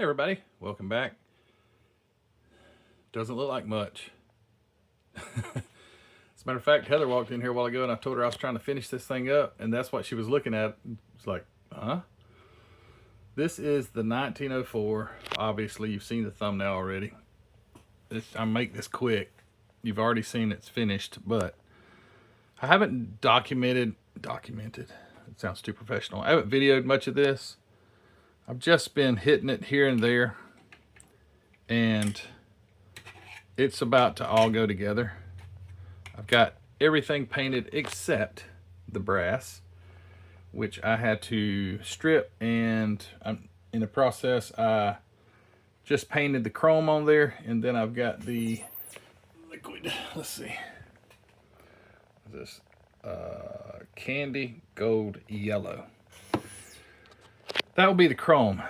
Hey everybody, welcome back. Doesn't look like much. As a matter of fact, Heather walked in here a while ago and I told her I was trying to finish this thing up, and that's what she was looking at. It's like, huh? This is the 1904. Obviously, you've seen the thumbnail already. I make this quick. You've already seen it's finished, but I haven't documented. It sounds too professional. I haven't videoed much of this. I've just been hitting it here and there, and it's about to all go together. I've got everything painted except the brass, which I had to strip, and I'm in the process. I just painted the chrome on there, and then I've got the liquid. Let's see. This candy gold yellow. That will be the chrome.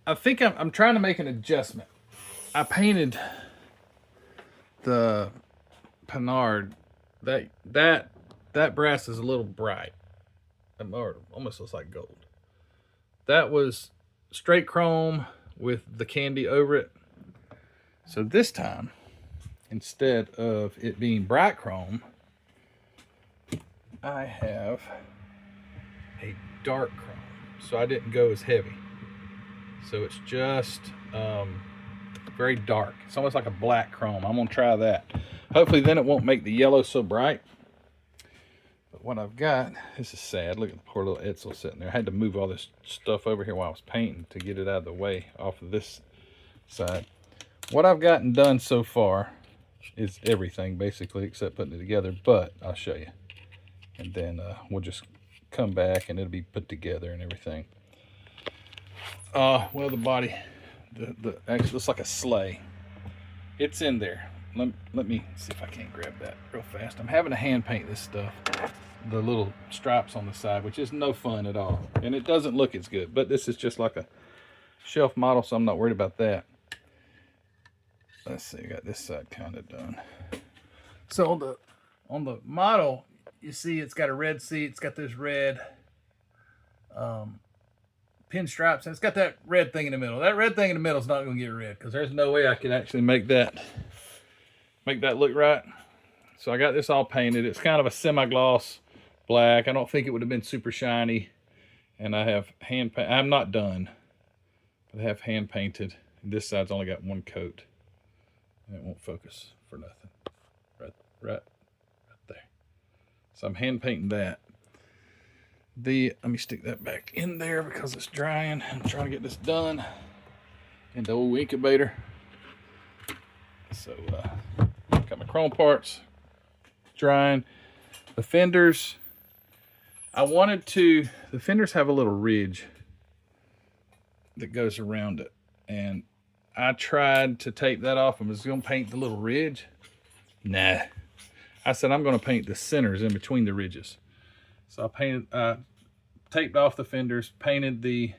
I think I'm trying to make an adjustment. I painted the Panard. That brass is a little bright. Or almost looks like gold. That was straight chrome with the candy over it. So this time, instead of it being bright chrome, I have a dark chrome. So I didn't go as heavy. So it's just very dark. It's almost like a black chrome. I'm gonna try that. Hopefully then it won't make the yellow so bright. But what I've got, this is sad. Look at the poor little Edsel sitting there. I had to move all this stuff over here while I was painting to get it out of the way off of this side. What I've gotten done so far is everything basically except putting it together, but I'll show you. And then we'll just come back and it'll be put together and everything. Well, the body, actually looks like a sleigh. It's in there. Let me see if I can't grab that real fast. I'm having to hand paint this stuff. The little stripes on the side, which is no fun at all. And it doesn't look as good, but this is just like a shelf model, so I'm not worried about that. Let's see, I got this side kind of done. So on the model, you see it's got a red seat. It's got those red pin stripes, and it's got that red thing in the middle. That red thing in the middle is not going to get red because there's no way I could actually make that look right. So I got this all painted. It's kind of a semi-gloss black. I don't think it would have been super shiny. And I have hand paint. I'm not done, but I have hand painted. This side's only got one coat, and it won't focus for nothing. Right there. So I'm hand painting that. Let me stick that back in there because it's drying. I'm trying to get this done in the old incubator. So got my chrome parts drying. The fenders, the fenders have a little ridge that goes around it, and I tried to tape that off. I was going to paint the little ridge. Nah. I said I'm going to paint the centers in between the ridges. So I taped off the fenders, painted the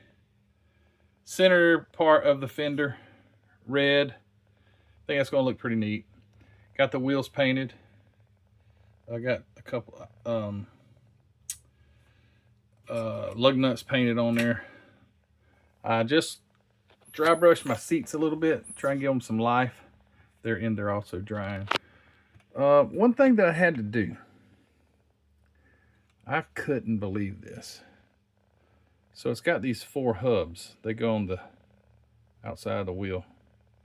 center part of the fender red. I think that's going to look pretty neat. Got the wheels painted. I got a couple lug nuts painted on there. I just dry brushed my seats a little bit, try and give them some life. They're in there also drying. One thing that I had to do, I couldn't believe this. So it's got these 4 hubs. They go on the outside of the wheel.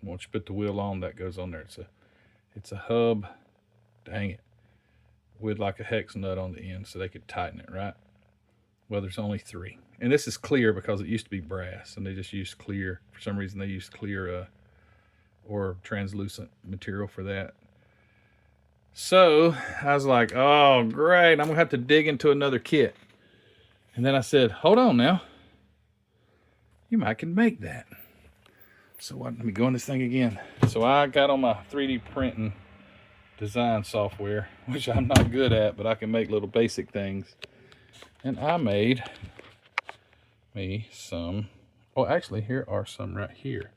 Once you put the wheel on, that goes on there. It's a hub, dang it, with like a hex nut on the end so they could tighten it, right? Well, there's only 3. And this is clear because it used to be brass, and they just used clear. For some reason, they used clear or translucent material for that. So I was like, oh, great. I'm going to have to dig into another kit. And then I said, hold on now. You might can make that. So let me go on this thing again. So I got on my 3D printing design software, which I'm not good at, but I can make little basic things. And I made me some, oh, actually, here are some right here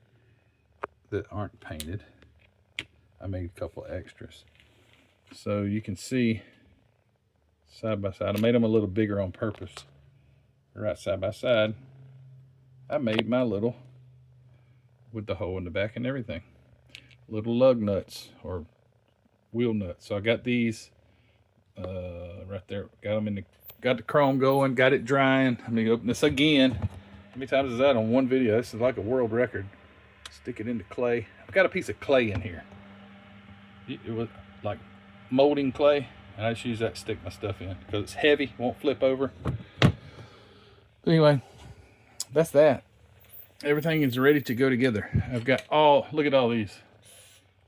that aren't painted. I made a couple extras. So you can see side by side. I made them a little bigger on purpose. Right side by side, I made my little with the hole in the back and everything. Little lug nuts or wheel nuts. So I got these right there. Got them in the, got the chrome going, got it drying. Let me open this again. How many times is that on one video? This is like a world record. Stick it into clay. I've got a piece of clay in here. It was like molding clay, and I just use that to stick my stuff in because it's heavy, won't flip over. But anyway, that's that. Everything is ready to go together. I've got all, look at all these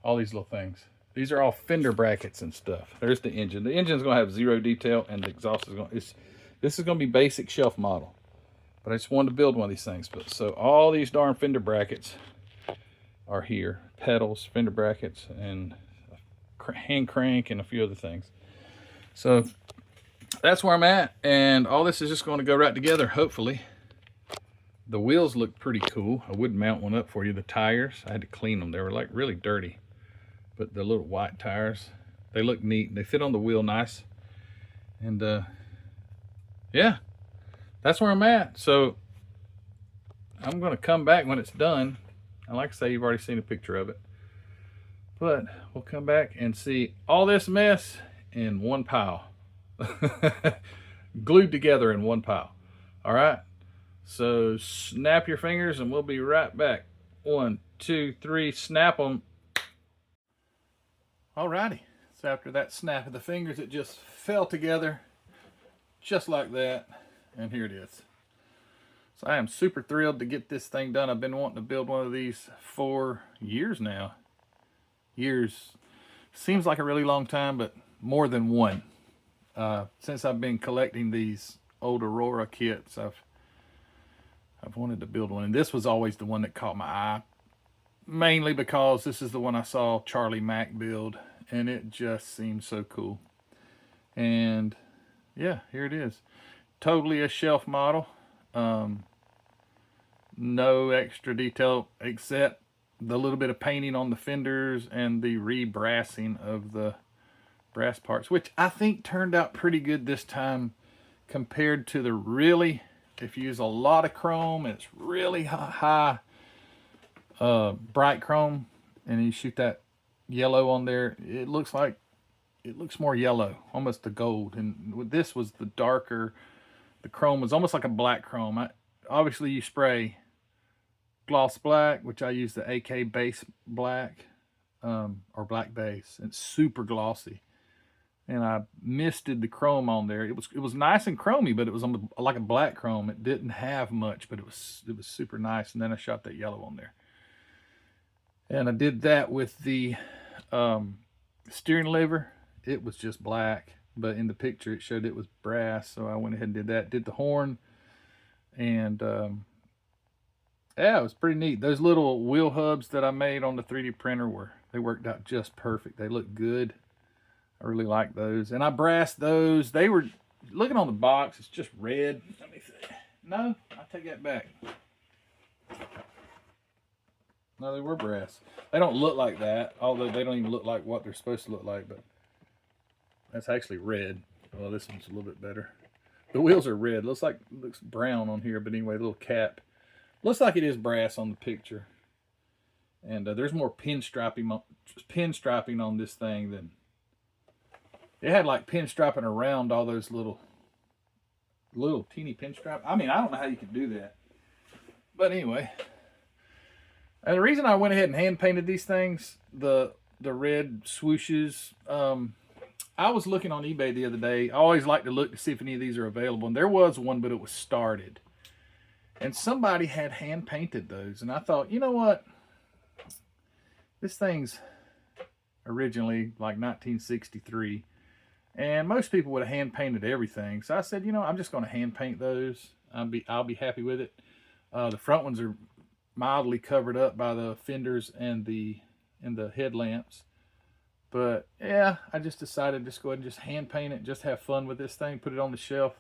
little things. These are all fender brackets and stuff. There's the engine. The engine's gonna have 0 detail, and the exhaust is gonna, this is gonna be basic shelf model. But I just wanted to build one of these things. But so all these darn fender brackets are here. Pedals, fender brackets, and hand crank, and a few other things. So that's where I'm at, and all this is just going to go right together, hopefully. The wheels look pretty cool. I would mount one up for you. The tires, I had to clean them. They were like really dirty. But the little white tires, they look neat. They fit on the wheel nice. And yeah, that's where I'm at. So I'm going to come back when it's done. And like I say, you've already seen a picture of it. But we'll come back and see all this mess in one pile. Glued together in one pile. All right. So snap your fingers and we'll be right back. 1, 2, 3, snap them. All righty. So after that snap of the fingers, it just fell together just like that. And here it is. So I am super thrilled to get this thing done. I've been wanting to build one of these for years now. Years. Seems like a really long time, but more than one. Since I've been collecting these old Aurora kits, I've wanted to build one. And this was always the one that caught my eye. Mainly because this is the one I saw Charlie Mack build. And it just seems so cool. And yeah, here it is. Totally a shelf model. No extra detail except the little bit of painting on the fenders and the re-brassing of the brass parts, which I think turned out pretty good this time compared to the really, if you use a lot of chrome, it's really high bright chrome, and you shoot that yellow on there, it looks more yellow, almost the gold. And with this was the darker, the chrome was almost like a black chrome. Obviously you spray gloss black, which I use the AK base black, or black base. It's super glossy, and I misted the chrome on there. It was nice and chromy, but it was on like a black chrome. It didn't have much, but it was super nice. And then I shot that yellow on there, and I did that with the steering lever. It was just black, but in the picture it showed it was brass, so I went ahead and did that. Did the horn, and yeah, it was pretty neat. Those little wheel hubs that I made on the 3D printer they worked out just perfect. They look good. I really like those. And I brassed those. They were, looking on the box, it's just red. Let me see. No, I take that back. No, they were brass. They don't look like that, although they don't even look like what they're supposed to look like, but that's actually red. Well, this one's a little bit better. The wheels are red. Looks brown on here, but anyway, the little cap. Looks like it is brass on the picture. And there's more pinstriping on this thing than... It had like pinstriping around all those little teeny pinstripe. I mean, I don't know how you could do that. But anyway. And the reason I went ahead and hand painted these things, the red swooshes, I was looking on eBay the other day. I always like to look to see if any of these are available. And there was one, but it was started. And somebody had hand painted those. And I thought, you know what? This thing's originally like 1963. And most people would have hand painted everything. So I said, you know, I'm just going to hand paint those. I'll be happy with it. The front ones are mildly covered up by the fenders and the headlamps. But yeah, I just decided to just go ahead and just hand paint it, just have fun with this thing, put it on the shelf.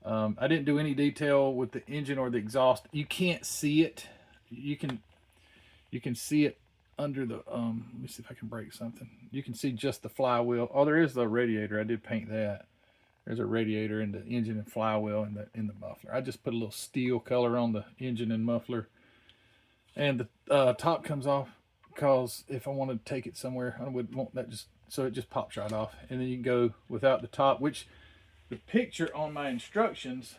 I didn't do any detail with the engine or the exhaust. You can't see it. You can see it under the let me see if I can break something. You can see just the flywheel. Oh, there is the radiator. I did paint that. There's a radiator in the engine and flywheel in the muffler. I just put a little steel color on the engine and muffler. And the top comes off because if I wanted to take it somewhere, I would want that just so it just pops right off. And then you can go without the top, which the picture on my instructions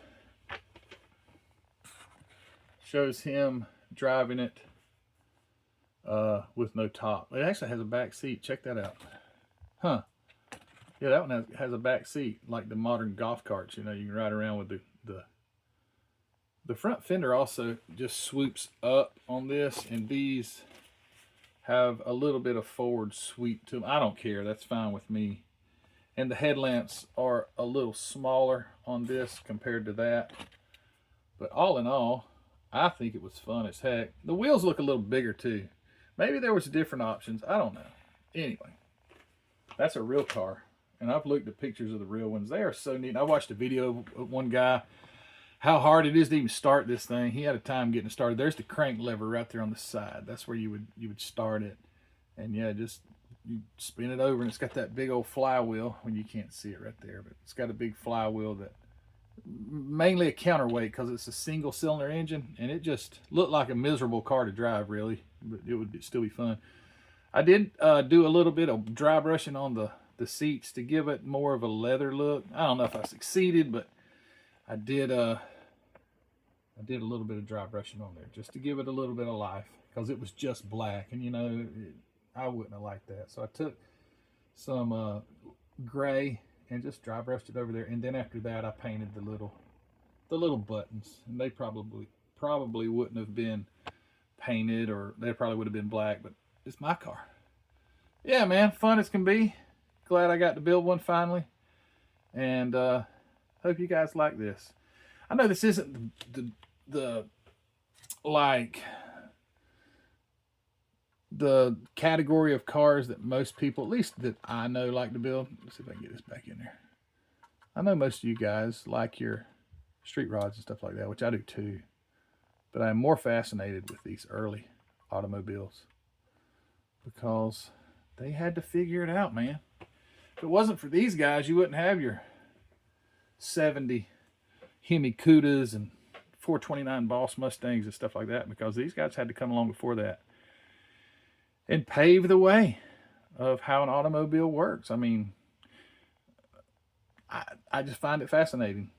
shows him driving it with no top. It actually has a back seat. Check that out. Huh. Yeah, that one has a back seat like the modern golf carts. You know, you can ride around with the front fender also just swoops up on this, and these have a little bit of forward sweep to them. I don't care. That's fine with me. And the headlamps are a little smaller on this compared to that. But all in all, I think it was fun as heck. The wheels look a little bigger too. Maybe there was different options. I don't know. Anyway, that's a real car. And I've looked at pictures of the real ones. They are so neat. I watched a video of one guy, how hard it is to even start this thing. He had a time getting it started. There's the crank lever right there on the side. That's where you would start it. And yeah, just you spin it over, and it's got that big old flywheel. Well, you can't see it right there, but it's got a big flywheel that mainly a counterweight because it's a single cylinder engine, and it just looked like a miserable car to drive, really, but it would still be fun. I did do a little bit of dry brushing on the seats to give it more of a leather look. I don't know if I succeeded, but I did a little bit of dry brushing on there just to give it a little bit of life, because it was just black, and you know, I wouldn't have liked that. So I took some gray and just dry brushed it over there, and then after that I painted the little buttons, and they probably wouldn't have been painted, or they probably would have been black, but it's my car. Yeah, man, fun as can be. Glad I got to build one finally, and hope you guys like this. I know this isn't the like the category of cars that most people, at least that I know, like to build. Let's see if I can get this back in there. I know most of you guys like your street rods and stuff like that, which I do too. But I'm more fascinated with these early automobiles because they had to figure it out, man. If it wasn't for these guys, you wouldn't have your 70 Hemi Cudas and 429 Boss Mustangs and stuff like that, because these guys had to come along before that and pave the way of how an automobile works. I mean, I just find it fascinating.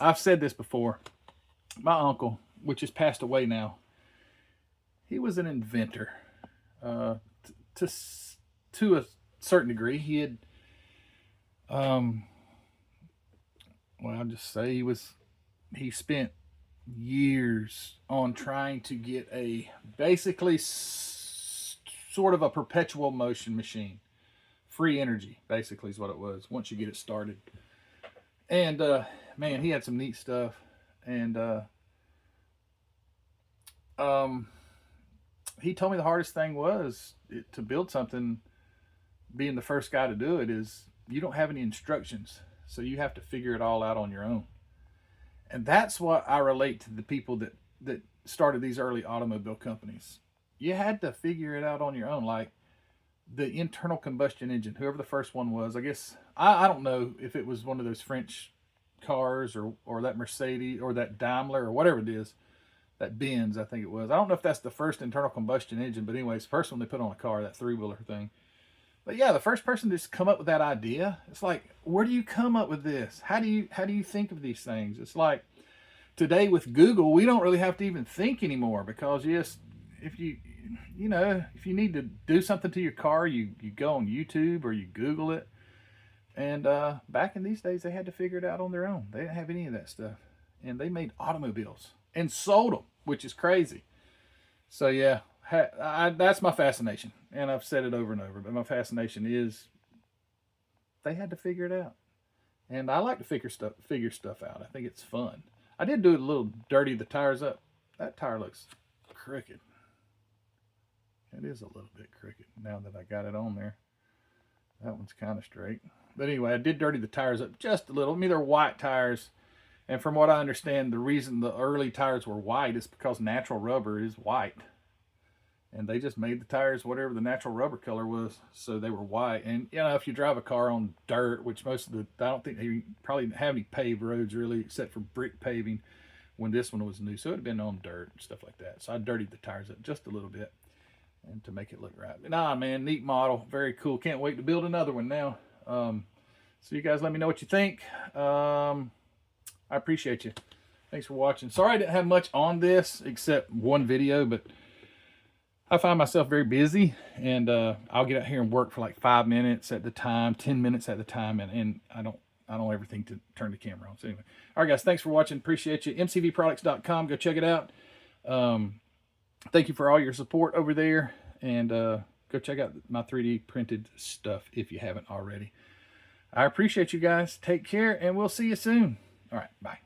I've said this before. My uncle, which has passed away now, he was an inventor. To a certain degree, he had, well, I'll just say he spent years on trying to get a basically sort of a perpetual motion machine. Free energy, basically, is what it was once you get it started. And man, he had some neat stuff. And he told me the hardest thing was to build something, being the first guy to do it, is you don't have any instructions. So you have to figure it all out on your own. And that's what I relate to the people that started these early automobile companies. You had to figure it out on your own. Like the internal combustion engine, whoever the first one was, I guess, I don't know if it was one of those French cars or that Mercedes or that Daimler or whatever it is, that Benz, I think it was. I don't know if that's the first internal combustion engine, but anyways, the first one they put on a car, that three-wheeler thing. But yeah, the first person to just come up with that idea, it's like, where do you come up with this? How do you think of these things? It's like today with Google, we don't really have to even think anymore, because yes, if you need to do something to your car, you go on YouTube or you Google it. And back in these days, they had to figure it out on their own. They didn't have any of that stuff, and they made automobiles and sold them, which is crazy. So yeah, that's my fascination, and I've said it over and over, but my fascination is they had to figure it out, and I like to figure stuff out. I think it's fun. I did do a little dirty the tires up. That tire looks crooked. It is a little bit crooked now that I got it on there. That one's kind of straight. But anyway, I did dirty the tires up just a little. I mean, they're white tires. And from what I understand, the reason the early tires were white is because natural rubber is white. And they just made the tires whatever the natural rubber color was, so they were white. And, you know, if you drive a car on dirt, which I don't think they probably have any paved roads really, except for brick paving. when this one was new. So it had been on dirt and stuff like that. So I dirtied the tires up just a little bit and to make it look right. But nah, man, neat model. Very cool. Can't wait to build another one now. So you guys let me know what you think. I appreciate you. Thanks for watching. Sorry I didn't have much on this except one video, but I find myself very busy, and I'll get out here and work for like 5 minutes at the time, 10 minutes at the time, and I don't ever think to turn the camera on. So anyway, all right, guys, thanks for watching. Appreciate you. mcvproducts.com. Go check it out. Thank you for all your support over there, and go check out my 3D printed stuff if you haven't already. I appreciate you guys. Take care, and we'll see you soon. All right, bye.